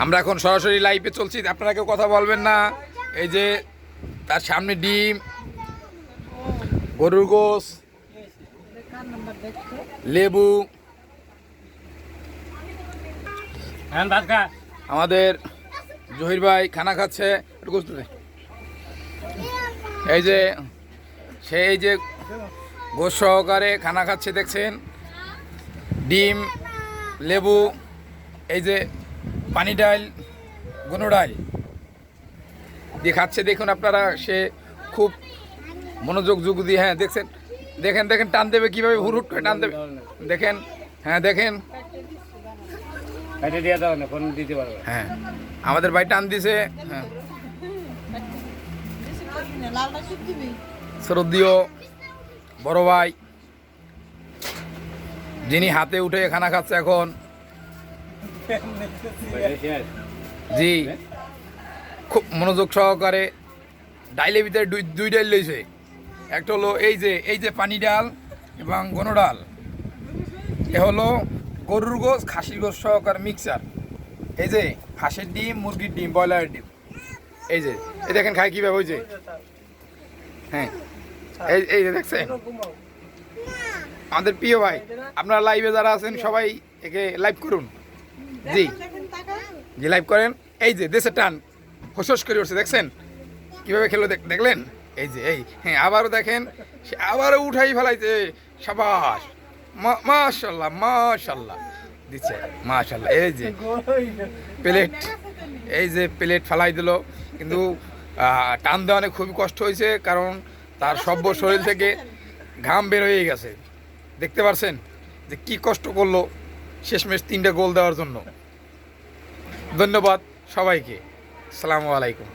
আমরা এখন সরাসরি লাইভে চলছি, আপনারা কেউ কথা বলবেন না। এই যে তার সামনে ডিম, গরুর গোস, লেবু, আমাদের জহির ভাই খানা খাচ্ছে। এই যে সেই যে গোস সহকারে খানা খাচ্ছে দেখছেন, ডিম, লেবু, এই যে পানি ডাল, গুঁড়ো ডাল দিয়ে খাচ্ছে। দেখুন আপনারা, সে খুব মনোযোগ যোগ দিয়ে, হ্যাঁ দেখছেন, দেখেন দেখেন টান দেবে কীভাবে, হুট করে টান দেবে দেখেন। হ্যাঁ দেখেন, হ্যাঁ আমাদের ভাই টান দিছে। হ্যাঁ শ্রদ্ধীয় বড় ভাই, যিনি হাতে উঠে খানা খাচ্ছে এখন। জি, খুব মনোযোগ সহকারে ডাইলের ভিতরে দুই ডাল লইছে। একটা হলো এই যে পানি ডাল এবং গনো ডাল, এ হলো গরুর গোস, খাসির গোস সহকারে মিক্সার। এই যে হাঁসের ডিম, মুরগির ডিম, ব্রয়লারের ডিম, এই যে এই দেখেন খাই কীভাবে হয়েছে। হ্যাঁ এই যে দেখছেন আমাদের প্রিয় ভাই। আপনারা লাইভে যারা আছেন সবাই একে লাইভ করুন। জি জি লাইভ করেন। এই যে দেশে টান হোস করে উঠছে, দেখছেন কীভাবে খেলো, দেখলেন? এই যে এই, হ্যাঁ আবারও দেখেন, সে আবারও উঠাই ফেলাইছে। সাবাস, মাশাল্লাহ মাশাল্লাহ দিচ্ছে, মাশাল্লাহ। এই যে প্লেট, এই যে প্লেট ফেলাই দিল, কিন্তু টান দেওয়া অনেক খুবই কষ্ট হয়েছে, কারণ তার সভ্য শরীর থেকে ঘাম বের হয়ে গেছে। দেখতে পারছেন যে কি কষ্ট করলো শেষমেশ 3টা গোল দেওয়ার জন্য। ধন্যবাদ সবাইকে, আসসালামু আলাইকুম।